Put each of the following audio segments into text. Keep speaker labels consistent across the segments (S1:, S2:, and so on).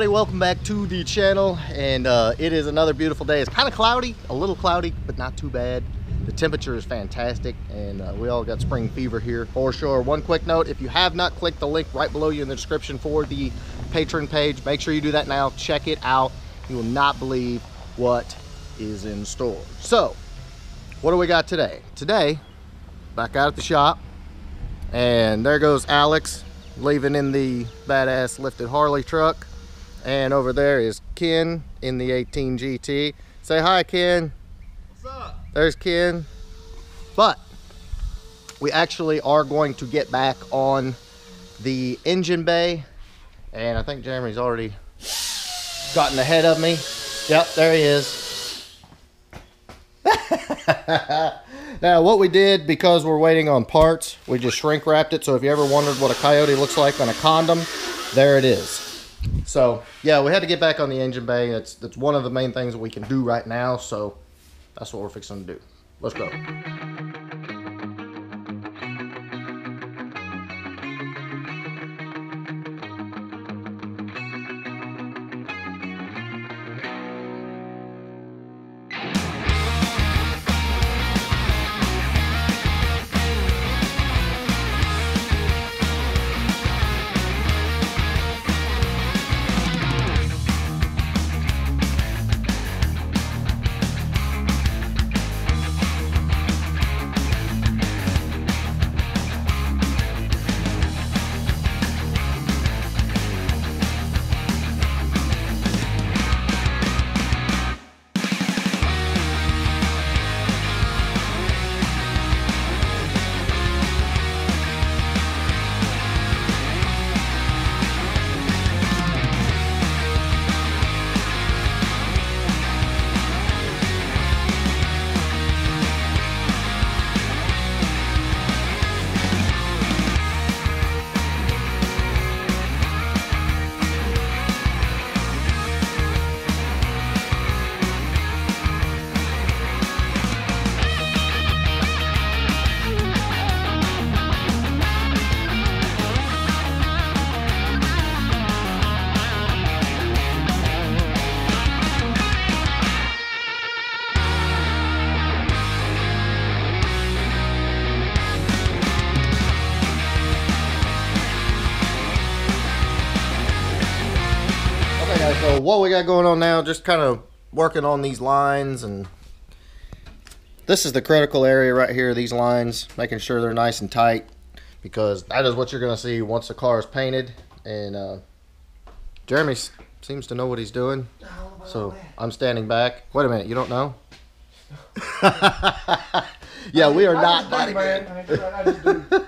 S1: everybody, welcome back to the channel. And it is another beautiful day. It's kind of cloudy, a little cloudy, but not too bad. The temperature is fantastic, and we all got spring fever here for sure. One quick note, if you have not clicked the link right below you in the description for the Patreon page, make sure you do that now. Check it out. You will not believe what is in store. So what do we got today? Today, back out at the shop, and there goes Alex leaving in the badass lifted Harley truck, and over there is Ken in the 18 GT. Say hi, Ken.
S2: What's up?
S1: There's Ken. But we actually are going to get back on the engine bay, and I think Jeremy's already gotten ahead of me. Yep, there he is. Now what we did, because we're waiting on parts, we just shrink wrapped it. So if you ever wondered what a coyote looks like on a condom, there it is. So yeah, we had to get back on the engine bay. That's one of the main things that we can do right now. So that's what we're fixing to do. Let's go. So what we got going on now, just kind of working on these lines, and this is the critical area right here, these lines, making sure they're nice and tight, because that is what you're going to see once the car is painted. And Jeremy seems to know what he's doing, so I'm standing back. Wait a minute, you don't know? Yeah, we are not bodybuilding.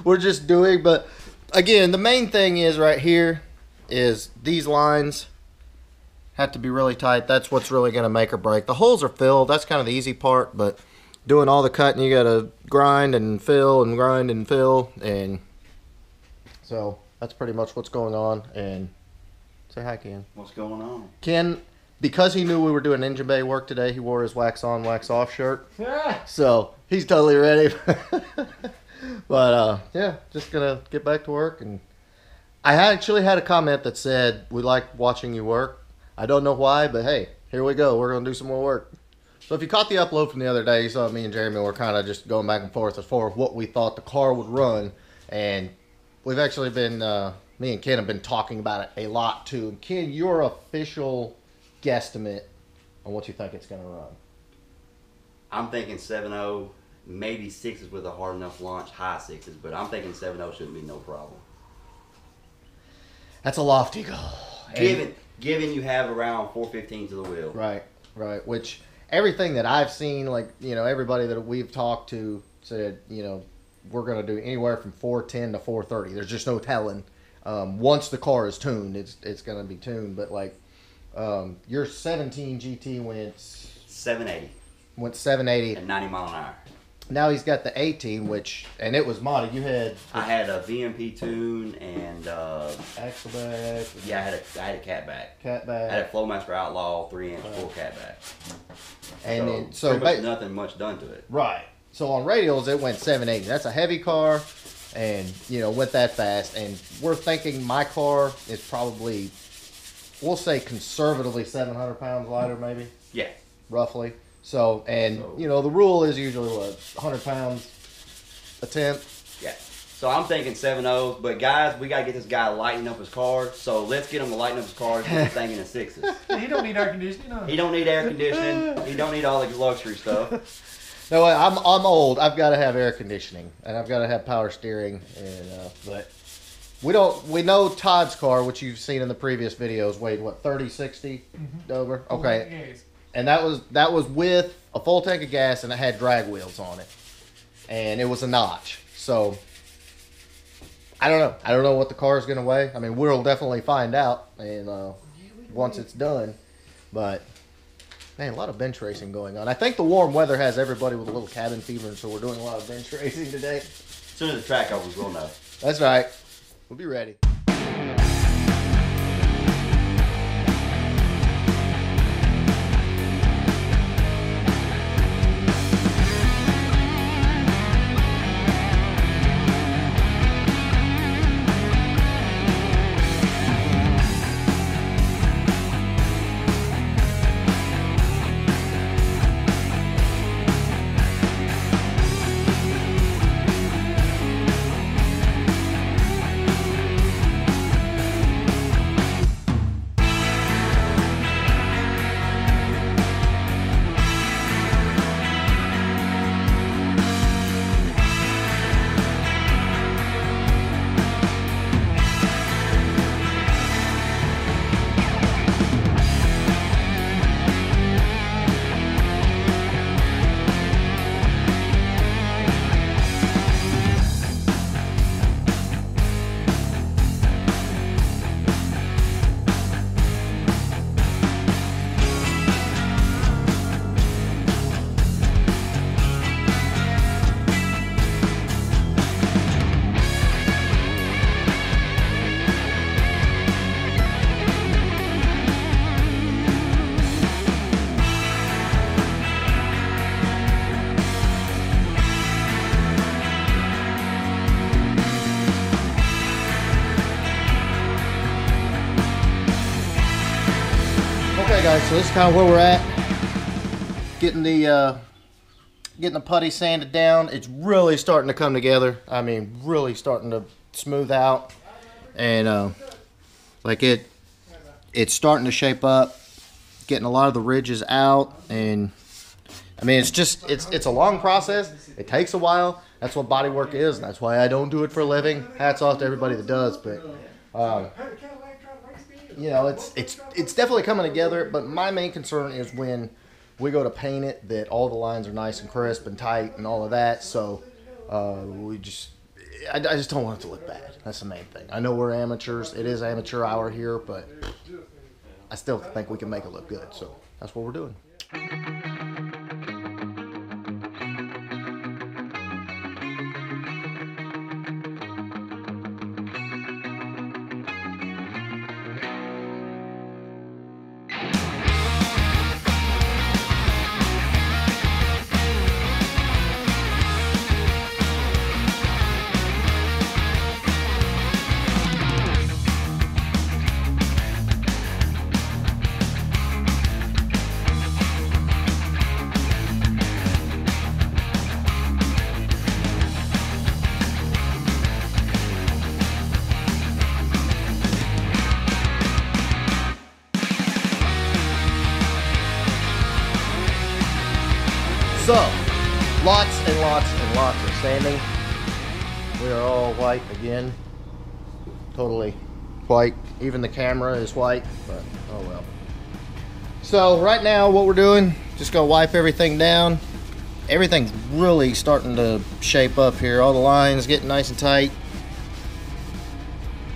S1: We're just doing, but again, the main thing is right here is these lines have to be really tight. That's what's really going to make or break. The holes are filled. That's kind of the easy part, but doing all the cutting, you got to grind and fill and grind and fill. And so that's pretty much what's going on. And say hi, Ken.
S2: What's going on?
S1: Ken, because he knew we were doing engine bay work today, he wore his wax on, wax off shirt.
S2: Yeah.
S1: So he's totally ready. But yeah, just going to get back to work. And I actually had a comment that said, we like watching you work. I don't know why, but hey, here we go. We're going to do some more work. So if you caught the upload from the other day, you saw me and Jeremy were kind of just going back and forth as far as what we thought the car would run. And we've actually been, me and Ken have been talking about it a lot too. Ken, your official guesstimate on what you think it's going to run?
S2: I'm thinking 7.0, maybe 6s with a hard enough launch, high 6s, but I'm thinking 7.0 shouldn't be no problem.
S1: That's a lofty goal.
S2: Given you have around 415 to the wheel.
S1: Right, right. Which everything that I've seen, like, you know, everybody that we've talked to said, you know, we're going to do anywhere from 410 to 430. There's just no telling. Once the car is tuned, it's going to be tuned. But like, your 17 GT went
S2: 780.
S1: Went 780
S2: at 90 mile an hour.
S1: Now he's got the 18, and it was modded. You had...
S2: I had a VMP tune and...
S1: axle back.
S2: Yeah, I had a catback.
S1: Catback.
S2: I had a Flowmaster Outlaw 3-inch full catback.
S1: And
S2: so
S1: then,
S2: pretty much nothing much done to it.
S1: Right. So on radials, it went 780. That's a heavy car, and, you know, went that fast. And we're thinking my car is probably we'll say conservatively 700 pounds lighter, maybe.
S2: Yeah.
S1: Roughly. So, you know, the rule is usually what, 100 pounds a tenth.
S2: Yeah. So I'm thinking 7.0, but guys, we gotta get this guy lightening up his car. So let's get him to lighten up his car. Get him thinking in 6s.
S3: He don't need air conditioning. No.
S2: He don't need air conditioning. He don't need all the luxury stuff.
S1: No, I'm old. I've got to have air conditioning and I've got to have power steering. And but we know Todd's car, which you've seen in the previous videos, weighed what, 30, 60 over. Okay, and that was with a full tank of gas and it had drag wheels on it, and it was a notch. So I don't know what the car is going to weigh. I mean, we'll definitely find out and once it's done. But man, a lot of bench racing going on. I think the warm weather has everybody with a little cabin fever, and so we're doing a lot of bench racing today.
S2: As soon as the track opens, we'll know.
S1: That's right. We'll be ready. Okay, guys, so this is kind of where we're at. Getting the putty sanded down. It's really starting to come together. I mean, really starting to smooth out, and like it's starting to shape up. Getting a lot of the ridges out, and I mean, it's a long process. It takes a while. That's what body work is, and that's why I don't do it for a living. Hats off to everybody that does, but. You know, it's definitely coming together, but my main concern is when we go to paint it, that all the lines are nice and crisp and tight and all of that. So I just don't want it to look bad. That's the main thing. I know we're amateurs. It is amateur hour here, but I still think we can make it look good. So that's what we're doing. So, lots and lots and lots of sanding. We are all white again. Totally white. Even the camera is white, but oh well. So right now what we're doing, just gonna wipe everything down. Everything's really starting to shape up here. All the lines getting nice and tight.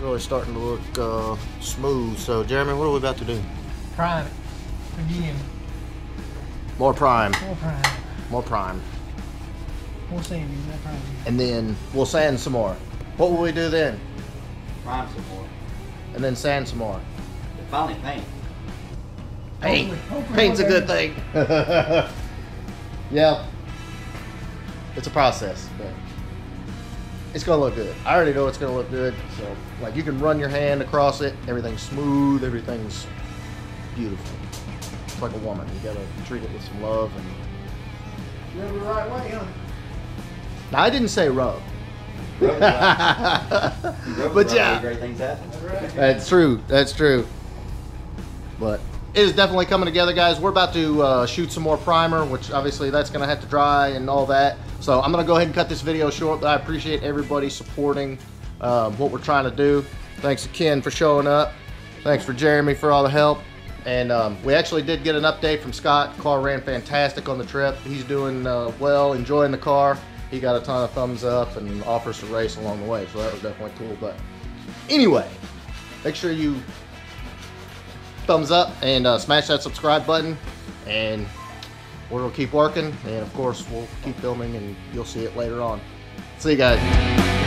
S1: Really starting to look smooth. So Jeremy, what are we about to do?
S3: Prime it. Again.
S1: More prime.
S3: More prime.
S1: More prime.
S3: More sanding, more prime.
S1: And then we'll sand some more. What will we do then?
S2: Prime some more.
S1: And then sand some more.
S2: And finally paint.
S1: Paint.
S3: Hopefully
S1: Paint's a
S3: one
S1: good
S3: day.
S1: thing. Yeah. It's a process, but it's gonna look good. I already know it's gonna look good. So like you can run your hand across it, everything's smooth, everything's beautiful. It's like a woman. You gotta treat it with some love and.
S3: Rub the right way, huh?
S1: Now I didn't say rub.
S2: But
S1: yeah,
S2: great things happen.
S1: that's true. That's true. But it is definitely coming together, guys. We're about to shoot some more primer, which obviously that's going to have to dry and all that. So I'm going to go ahead and cut this video short, but I appreciate everybody supporting what we're trying to do. Thanks to Ken for showing up. Thanks for Jeremy for all the help. And we actually did get an update from Scott. The car ran fantastic on the trip. He's doing well, enjoying the car. He got a ton of thumbs up and offers to race along the way, so that was definitely cool. But anyway, make sure you thumbs up and smash that subscribe button, and we'll keep working. And of course, we'll keep filming, and you'll see it later on. See you guys.